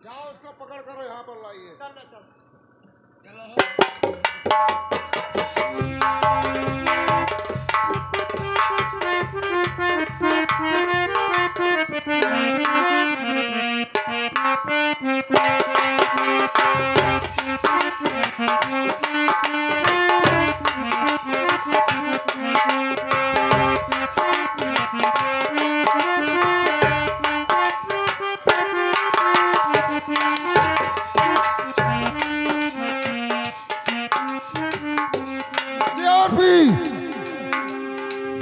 जाओ उसको पकड़ करो यहाँ पर लाइए।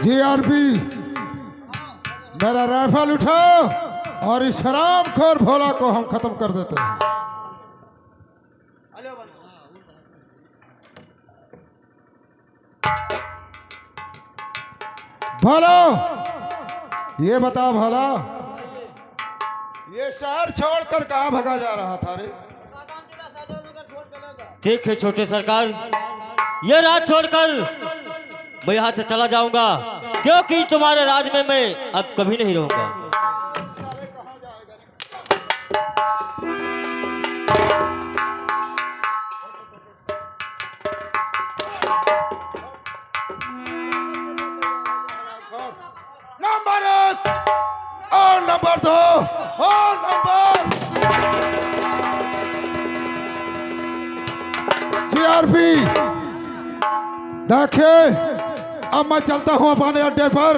जीआरपी मेरा राइफल उठाओ और इस शराबखोर भोला को हम खत्म कर देते हैं। भोला ये बता भोला, ये शहर छोड़कर कहाँ भगा जा रहा था रे? ठीक है छोटे सरकार, ये राज छोड़कर मैं यहाँ से चला जाऊंगा, क्योंकि तुम्हारे राज में मैं अब कभी नहीं रहूंगा। नंबर 1 और नंबर 2 और नंबर जीआरपी देखिए, अब मैं चलता हूं अपने अड्डे पर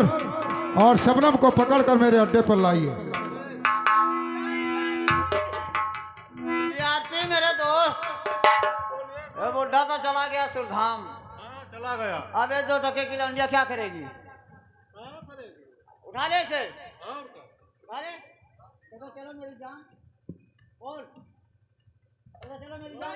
और शबनम को पकड़कर मेरे अड्डे पर लाइए। जीआरपी मेरे दोस्त, ये बुढ़ा तो चला गया सुरधाम। चला गया। अब ये 2 टके की लौंडिया क्या करेगी? उठा ले इसे, उठा ले। चलो चलो मेरी जान, बोल। चलो चलो मेरी जान।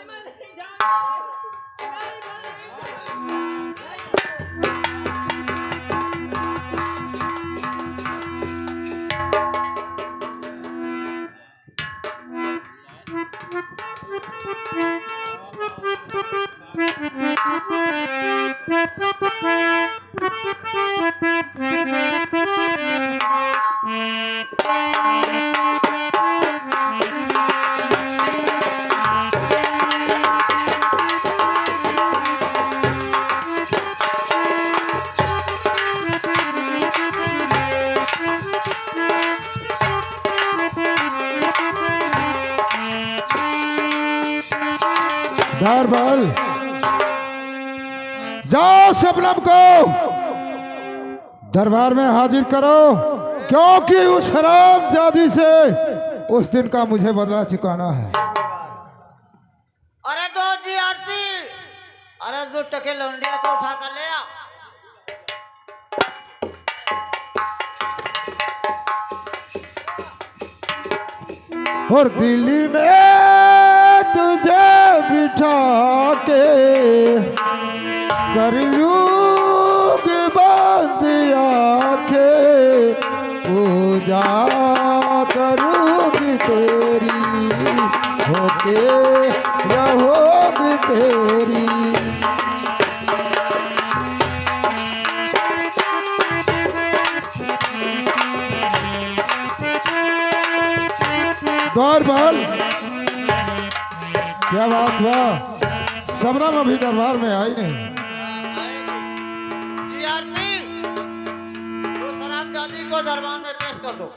दरबार जाओ, शबनम को दरबार में हाजिर करो, क्योंकि उस हरामजादी से उस दिन का मुझे बदला चुकाना है। अरे 2 जीआरपी, अरे 2 टके लौंडिया को उठा कर ले आ। और दिल्ली में तुझे बिठा के कर लूंगी बंद आंखें, पूजा करूंगी तेरी, होके रहोगी तेरी। दरबार क्या बात हुआ? शबनम अभी दरबार में आई नहीं। जीआरपी, उस हरामजादी को दरबार में पेश कर दो।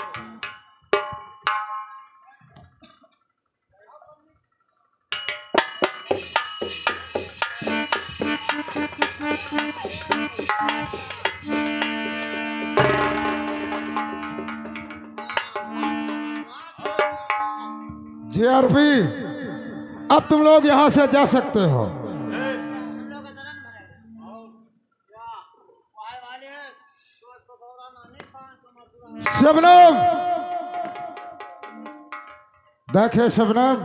जीआरपी अब तुम लोग यहाँ से जा सकते हो। शबनम देखे, शबनम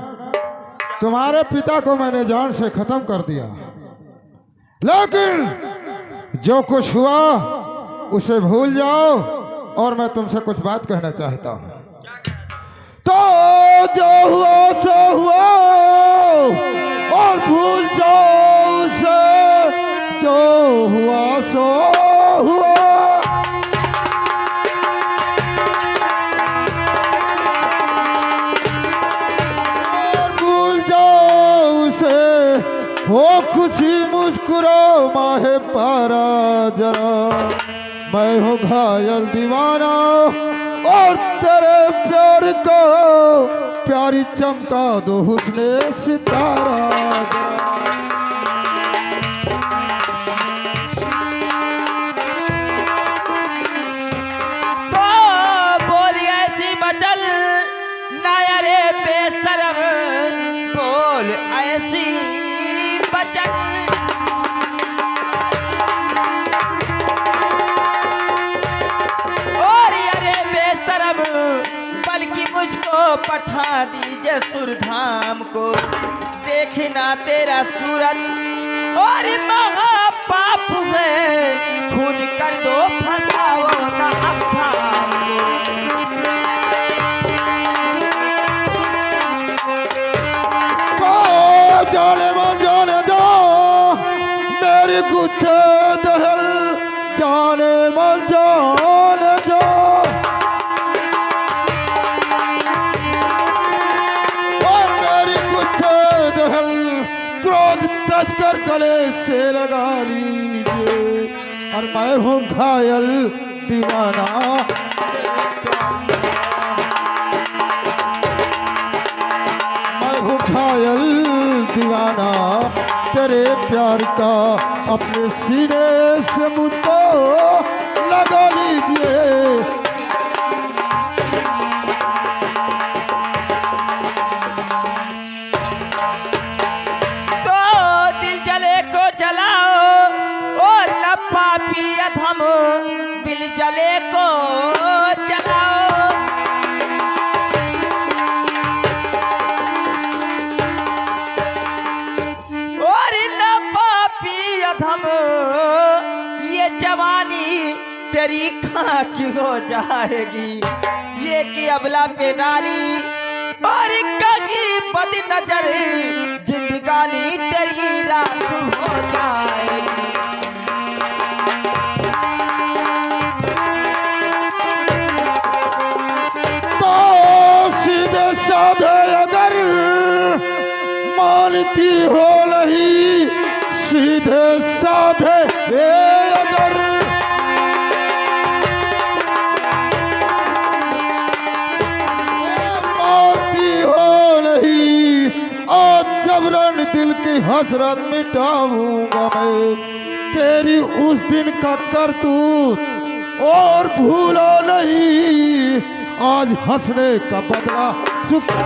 तुम्हारे पिता को मैंने जान से खत्म कर दिया, लेकिन जो कुछ हुआ उसे भूल जाओ और मैं तुमसे कुछ बात कहना चाहता हूँ। तो जो हुआ सो हुआ और भूल जाओ उसे, जो हुआ सो हुआ। हो खुशी मुस्कुराओ माहे पारा जरा, मैं हूँ घायल दीवाना और तेरे प्यार को प्यारी चमका दो हुस्ने सितारा जरा। तो बोल ऐसी बचल नाया रे बेशरम, बोल ऐसी बचल। और अरे बेशरम, बल्कि मुझको पठा दीजिए सुरधाम को, देखना तेरा सूरत और महापाप है, खून कर दो फंसाओ ना अफाम को। जाने जा मेरी गुच्छे दहल, जाने मन जाने जा, और मेरी गुच्छे दहल क्रोध तज कर गले से लगा लीजिए, और मैं हूँ घायल दीवाना, मैं हूँ घायल दीवाना तेरे प्यार का, अपने सीने से मुझको लगा लीजिए। तो दिल जले को जलाओ और न पापी अधम, दिल जले को जलाओ। और न पापी अधम, ये जवानी तेरी खाक हो जाएगी, ये कि अबला पे डाली और कहीं बद नजर, जिंदगानी तेरी राख हो जाएगी। तो सीधे साधे अगर मानती हो नहीं, सीधे साधे अगर मानती हो नहीं, और जबरन दिल की हसरत मिटाऊंगा मैं तेरी उस दिन का करतूत, और भूलो नहीं आज हंसने का बदला चुका।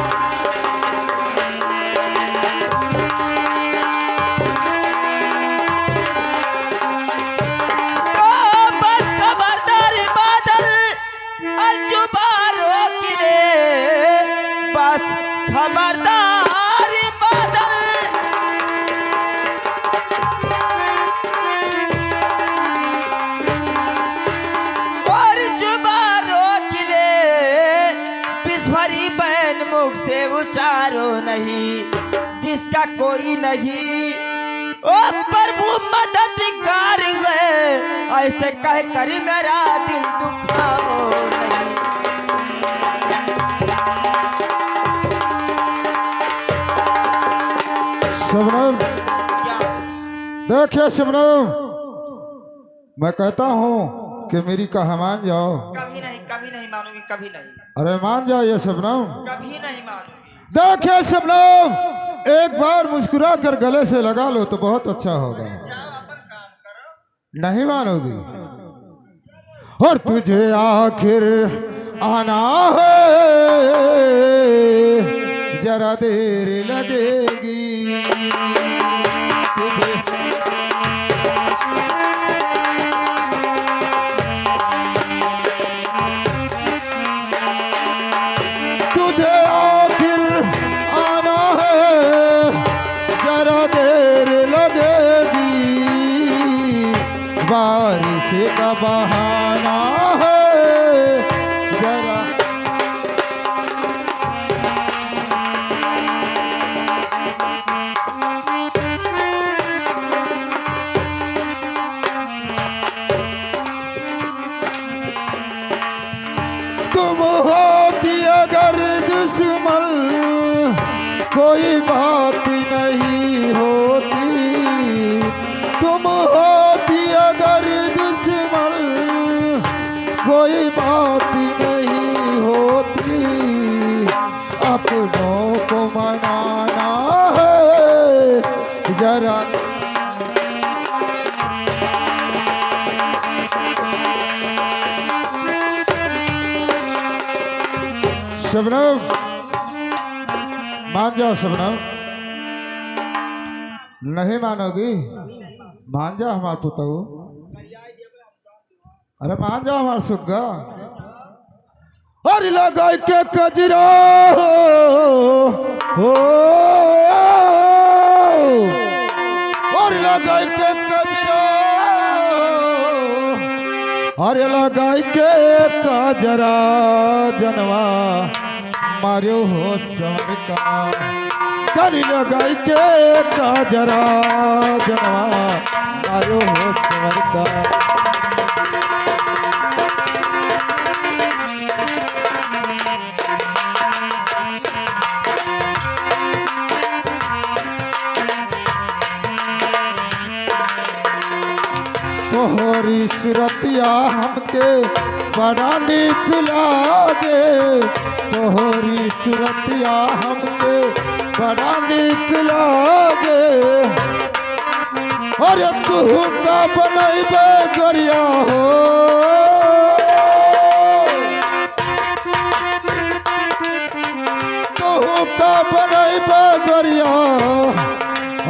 बस खबरदार बादल, अलजुबा रोक ले, बस खबरदार बादल। और जुबा रोक ले, बिस्फरी बहन मुख से उचारो नहीं, जिसका कोई नहीं ओ प्रभु मददगार है, ऐसे कह कर मेरा दिल दुखाओ नहीं। शबनम, क्या देखिए शबनम, मैं कहता हूँ कि मेरी कहा मान जाओ। कभी नहीं मानूंगी, कभी नहीं, अरे मान जाओ ये शबनम। कभी नहीं मानूंगी। देखिए शबनम, एक बार मुस्कुरा कर गले से लगा लो तो बहुत अच्छा होगा। जाओ अपन काम करो। नहीं मानोगी? और तुझे आखिर आना है, जरा देर लगेगी तुझे, तुझे आखिर आना है, जरा देर लगेगी, बारिश का बहाना है जरा। तुम होती अगर दुश्मन कोई बात नहीं होती, जरा शबनम मान जाओ शबनम। नहीं मानोगी? मान जाओ हमार पुतहू। अरे मान जाओ हमार सुग्गा। और लगाई के कजरा हो और लगाई के कजरा और लगाई के कजरा जनवा मारियो हो सवर का। कली लगाई के कजरा जनवा मारियो हो सवर का। तोहरी सुरतिया हमके बड़ा निक लागे। तोहरी सुरतिया हमके बड़ा निक लागे। अरे तू का बनैबे गरिया हो तू का बनैबे गरिया।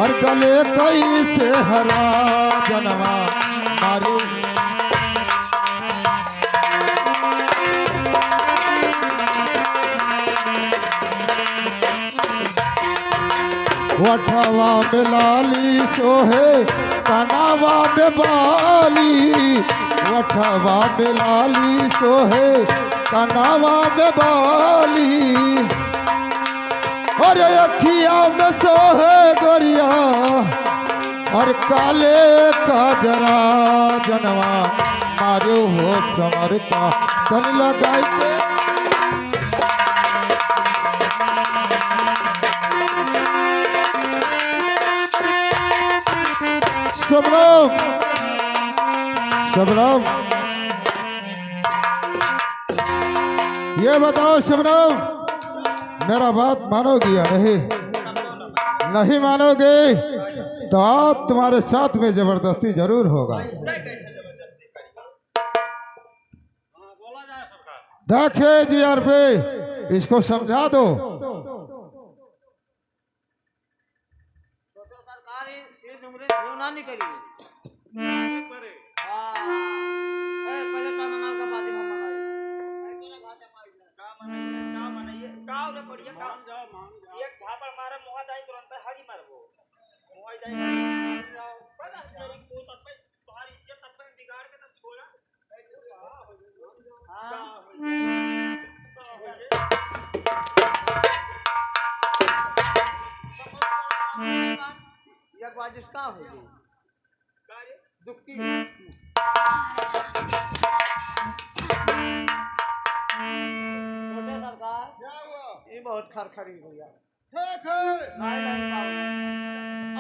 और गले कैसे हरा जनवा मारू। वठवा में लाली सोहे कनावा में बाली। वठवा में लाली सोहे कनावा में बाली। अरे अखिया में सोहे गोरिया और काले का जरा जनवा मारो हो समर का। तन लगाई के शबनम शबनम ये बताओ शबनम मेरा बात मानोगी या नहीं? नहीं मानोगे तो आप तुम्हारे साथ में जबरदस्ती जरूर होगा। देखे जी यार पे इसको समझा दो। सरकार सिर डुंगरे ना निकली। पहले तो मनाल का बात हम एक झापड़ मारे मुहा दाई तुरंत हगी मारबो। मुहा दाई जाओ पता तेरी को तब पे तुम्हारी इज्जत तब पे बिगाड़ के तब छोड़ा। एक बाजिश का हो गई कार्य दुखी सरकार क्या हुआ? ये बहुत खरखरी भैया। ठीक है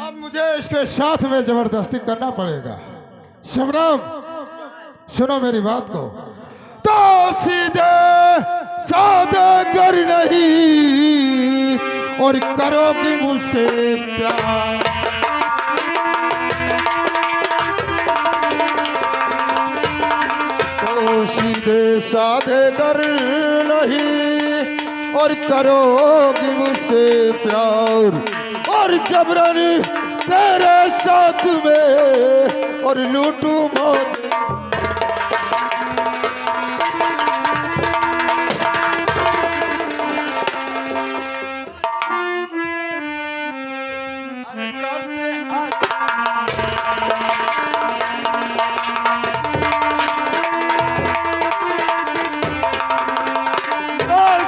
अब मुझे इसके साथ में जबरदस्ती करना पड़ेगा। शबनम सुनो मेरी बात को। तो सीधे सादे कर नहीं और करोगी मुझसे प्यार। तो सीधे साधे कर नहीं और करोगी मुझसे प्यार। और जबरन तेरे साथ में और लूटू मौज। और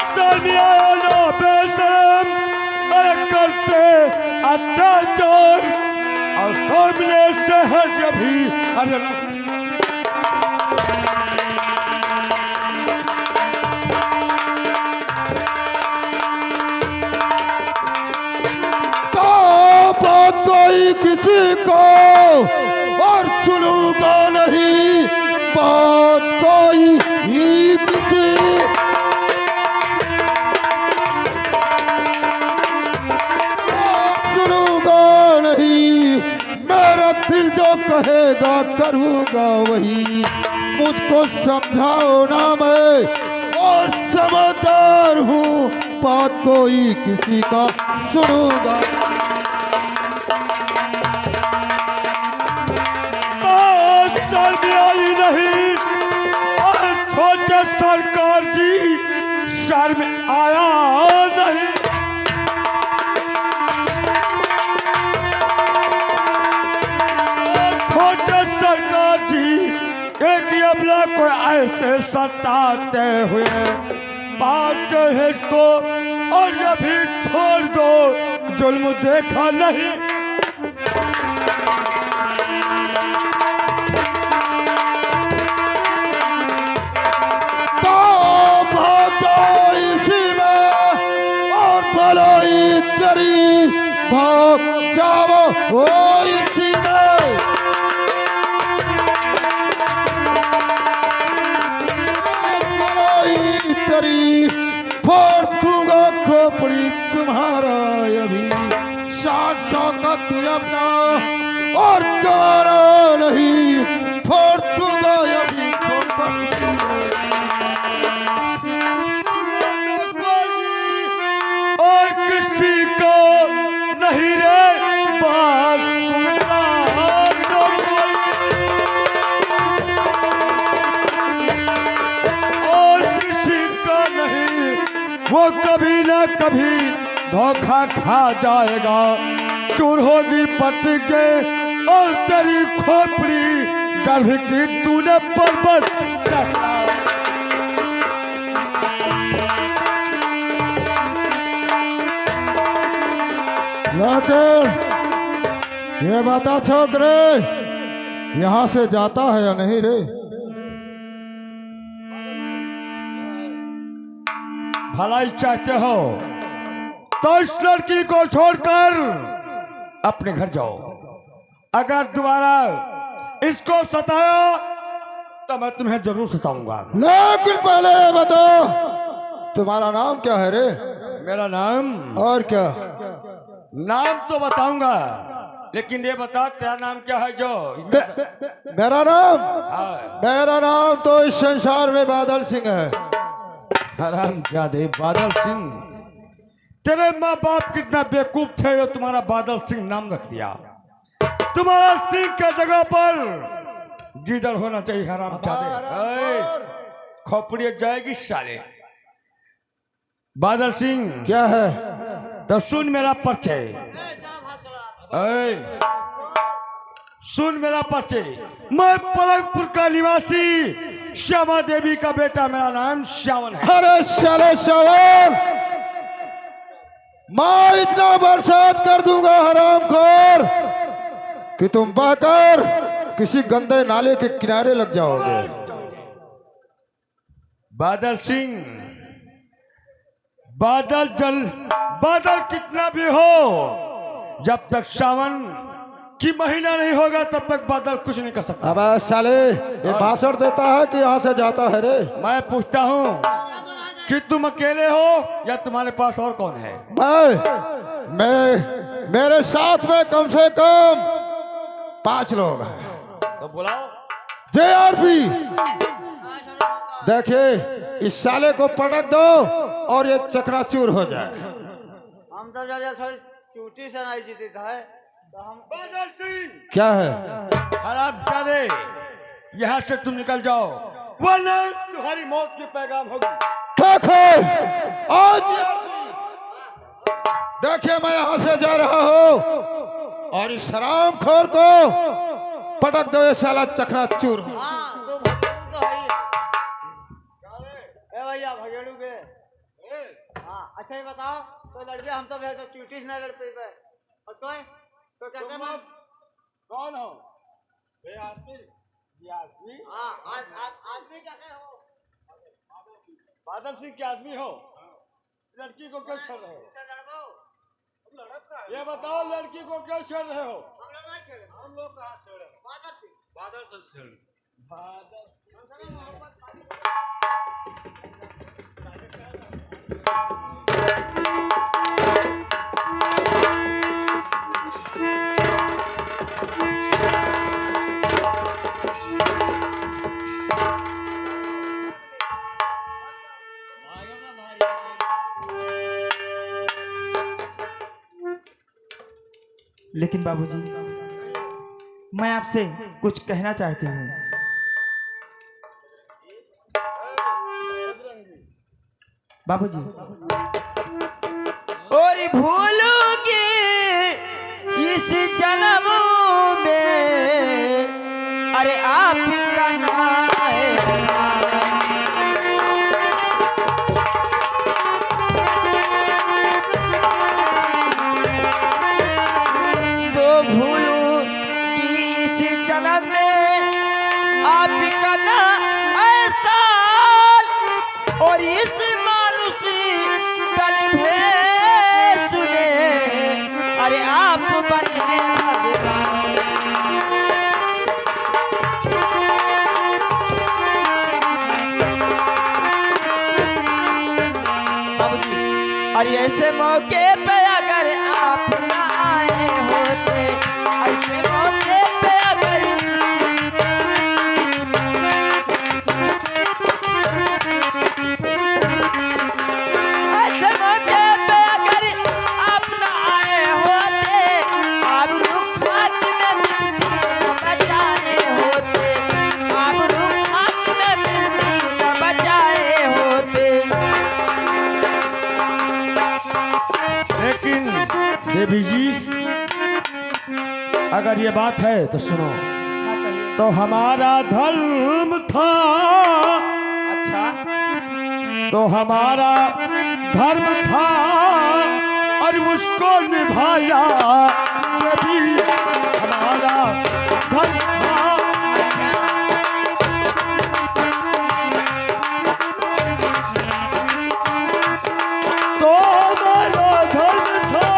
सामने शहर जब ही अरे तो बात कोई किसी को और सुनूंगा नहीं। बात कोई ही किसी सुनूंगा नहीं। कहेगा करूँगा वही, मुझको समझाओ ना मैं और समझदार हूँ, बात कोई किसी का सुनूंगा। सर में आई नहीं और छोटे सरकार जी सर में आया नहीं। छोटे सरकार जी एक यमला को ऐसे सताते हुए बात है इसको और अभी छोड़ दो, जुल्म देखा नहीं। करी भाग जाओ ओ इसी में तरी फोड़ दूंगा खोपड़ी तुम्हारा अभी, शान शौकत अपना और गारा नहीं, फोड़ दूंगा अभी खोपड़ी। किसी को नहीं रे बात सुनता तो और किसी का नहीं, वो कभी ना कभी धोखा खा जाएगा, चूर होगी पति के और तेरी खोपड़ी गर्भ की तूने पर्वत देखा। लेकिन ये बता छोकरे, यहाँ से जाता है या नहीं रे? भलाई चाहते हो तो इस लड़की को छोड़कर अपने घर जाओ, अगर दोबारा इसको सताया तो मैं तुम्हें जरूर सताऊंगा। लेकिन पहले बताओ तुम्हारा नाम क्या है रे? मेरा नाम और क्या? नाम तो बताऊंगा, लेकिन ये बता तेरा नाम क्या है? जो मेरा नाम? हाँ। मेरा नाम तो इस संसार में बादल सिंह है। हरामजादे बादल सिंह, तेरे माँ बाप कितना बेवकूफ थे जो तुम्हारा बादल सिंह नाम रख दिया। तुम्हारा सिंह के जगह पर गीदड़ होना चाहिए। हरामजादे खोपड़ी जाएगी साले। बादल सिंह क्या है? तो सुन मेरा परिचय, सुन मेरा परिचय। मैं पलंगपुर का निवासी श्यामा देवी का बेटा, मेरा नाम श्यावन है। अरे साले श्यावन, मैं इतना बरसात कर दूंगा हरामखोर कि तुम बहकर किसी गंदे नाले के किनारे लग जाओगे। बादल सिंह, बादल कितना भी हो, जब तक सावन की महीना नहीं होगा तब तक बादल कुछ नहीं कर सकता। अब साले ये भाषण देता है कि यहाँ से जाता है रे? मैं पूछता हूँ कि तुम अकेले हो या तुम्हारे पास और कौन है? मैं मेरे साथ में कम से कम 5 लोग हैं। तो बुलाओ। JRP देखिए, इस साले को पटक दो और ये चकनाचूर हो जाए। हम तो जब थोड़ी चूटी से नहीं जीती था तो हम। बादल सिंह क्या है? हरामजादे, यहाँ से तुम निकल जाओ वरना तुम्हारी मौत की पैगाम होगी। देखो आज देखिए, मैं यहाँ से जा रहा हूँ और इस हरामखोर को पटक दो, ये साला चकनाचूर। हाँ तो भगेड़ू तो है ही। भैया भगेड़ू के। हाँ अच्छा ये बताओ, तो लड़के हम तो चूटी से नहीं लड़ पे और तो क्या कहना? कौन हो? हाँ आदमी क्या कहे हो? बादल सिंह के आदमी हो? लड़की को क्यों छेड़ रहे हो? ये बताओ, लड़की को क्यों छेड़ रहे हो? हम लोग कहाँ छेड़े? बादल से छेड़े। लेकिन बाबूजी, मैं आपसे कुछ कहना चाहती हूँ। बाबूजी, और भूलूंगी इस जन्म में, अरे आपका नाम तो भूलूंगी इस जन्म में आपका नाम ऐसा, और इस सुने, अरे आप बने भगवान। बाबूजी, अरे ऐसे मौके पे अगर आप ना आए होते, ऐसे मौके पे अगर देवी जी, अगर ये बात है तो सुनो। तो हमारा धर्म था, अच्छा, तो हमारा धर्म था और उसको निभाया, देवी हमारा धर्म था। तो हमारा धर्म था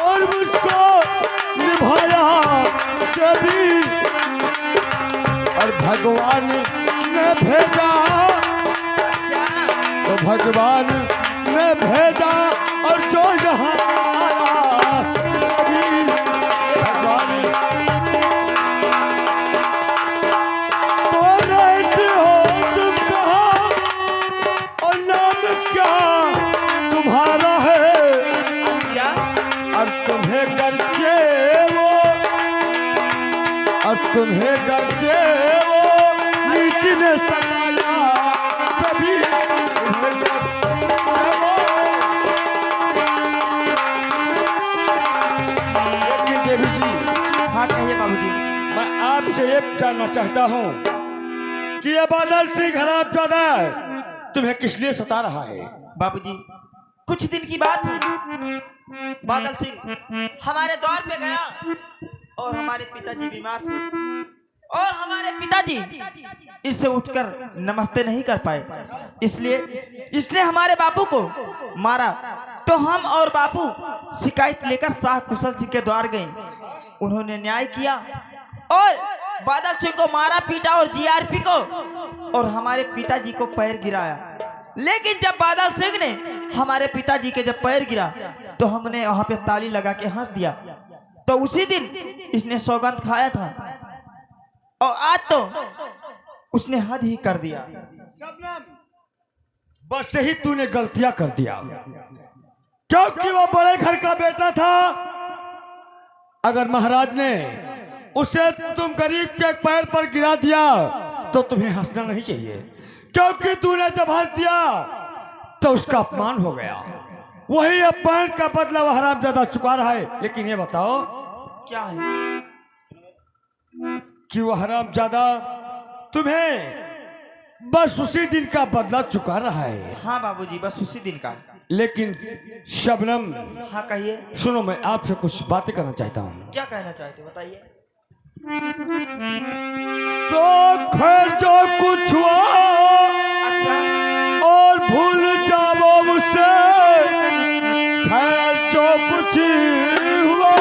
और उसको निभाया, देवी और भगवान ने भेजा। तो भगवान ने भेजा और जो यहाँ आया, देवी भगवान। तो रहते हो तुम कहाँ और नाम क्या तुम्हारा है, और तुम्हें गर्जे वो, और तुम्हें गर्जे वो नीच ने सताया, कभी तुम्हें गर्जे वो। लेकिन देवी जी, हाँ कहिए बाबूजी। मैं आपसे ये जानना चाहता हूँ कि ये बादल सिंह हरामजादा तुम्हें किस लिए सता रहा है? बाबूजी, कुछ दिन की बात है, बादल सिंह हमारे द्वार पे गया और हमारे पिताजी बीमार थे, और हमारे पिताजी इससे उठकर नमस्ते नहीं कर पाए, इसलिए हमारे बापू को मारा। तो हम और बापू शिकायत लेकर शाह कुशल सिंह के द्वार गए। उन्होंने न्याय किया और बादल सिंह को मारा पीटा, और जीआरपी को और हमारे पिताजी को पैर गिराया। लेकिन जब बादल सिंह ने हमारे पिताजी के जब पैर गिरा तो हमने वहां पे ताली लगा के हंस दिया। तो उसी दिन इसने सौगंध खाया था, और आज तो उसने हद ही कर दिया। शबनम, बस यही तूने गलतियां कर दिया, क्योंकि वो बड़े घर का बेटा था। अगर महाराज ने उसे तुम गरीब के पैर पर गिरा दिया तो तुम्हें हंसना नहीं चाहिए, क्योंकि तूने जब हंस दिया तो उसका अपमान हो गया। वही अपमान का बदला वह हरामजादा चुका रहा है। लेकिन ये बताओ क्या है कि वह हरामजादा तुम्हें बस उसी दिन का बदला चुका रहा है। हाँ बाबूजी, बस उसी दिन का। लेकिन शबनम, हाँ कहिए। सुनो, मैं आपसे कुछ बातें करना चाहता हूँ। क्या कहना चाहते बताइए। तो खैर जो कुछ हुआ, अच्छा, और भूल जाओ मुझसे, खैर जो कुछ हुआ।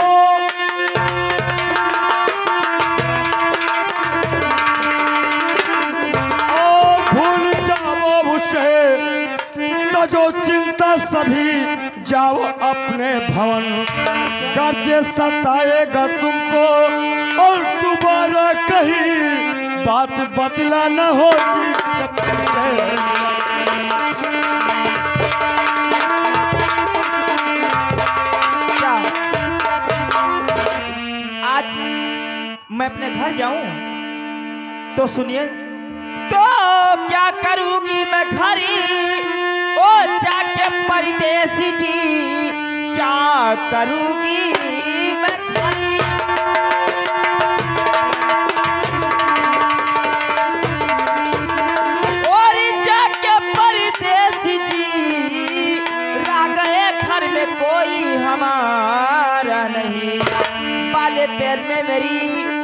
और भूल जाओ मुझसे, तो जो चिंता सभी जाओ अपने भवन। कर्जे सताएगा तुमको और दोबारा कहीं बात बदला न होगी। क्या मैं अपने घर जाऊं तो सुनिए, तो क्या करूंगी मैं घर ओ जाके परदेसी जी, क्या करूंगी मैं घर। और जाके परदेसी जी, रह गए घर में कोई हमारा नहीं, बाले पैर में मेरी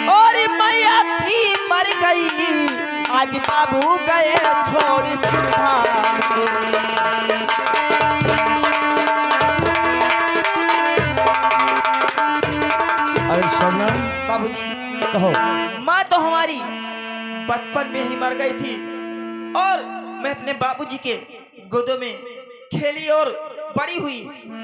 और मैया थी मर गई, आज बाबू गए छोड़ सुल्तान को। अरे शबनम, बाबूजी, कहो। माँ तो हमारी बचपन में ही मर गई थी और मैं अपने बाबूजी के गोदों में खेली और बड़ी हुई।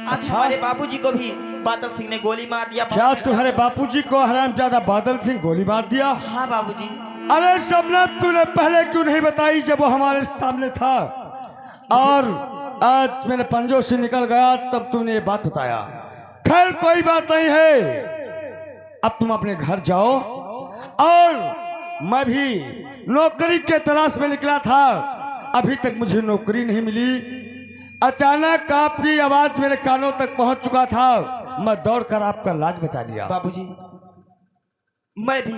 आज अच्छा। हमारे बाबूजी को भी बादल सिंह ने गोली मार दिया। क्या तुम्हारे बापूजी को हरामजादा बादल सिंह गोली मार दिया? हाँ बाबूजी। अरे शबनम, तूने पहले क्यों नहीं बताई जब वो हमारे सामने था? और आज मेरे पंजों से निकल गया तब तूने ये बात बताया। खैर कोई बात नहीं है, अब तुम अपने घर जाओ। और मैं भी नौकरी के तलाश में निकला था, अभी तक मुझे नौकरी नहीं मिली। अचानक आपकी आवाज मेरे कानों तक पहुंच चुका था, मैं दौड़कर आपका लाज बचा लिया। बाबूजी, मैं भी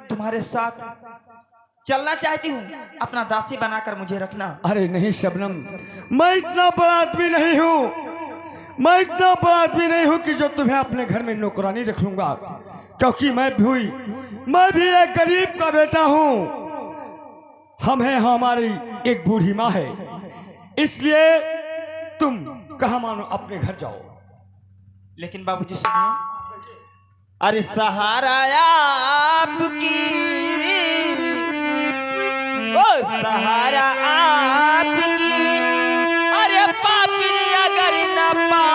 तुम्हारे साथ चलना चाहती हूँ, अपना दासी बनाकर मुझे रखना। अरे नहीं शबनम, मैं इतना बड़ा आदमी नहीं हूँ, मैं इतना बड़ा आदमी नहीं हूँ कि जो तुम्हें अपने घर में नौकरानी रख लूंगा, क्योंकि मैं भी एक गरीब का बेटा हूँ। हम हैं, हमारी एक बूढ़ी माँ है, इसलिए तुम कहा मानो अपने घर जाओ। लेकिन बाबूजी सुनिए, अरे सहारा आपकी, ओ सहारा आपकी, अरे पापिन अगर न पा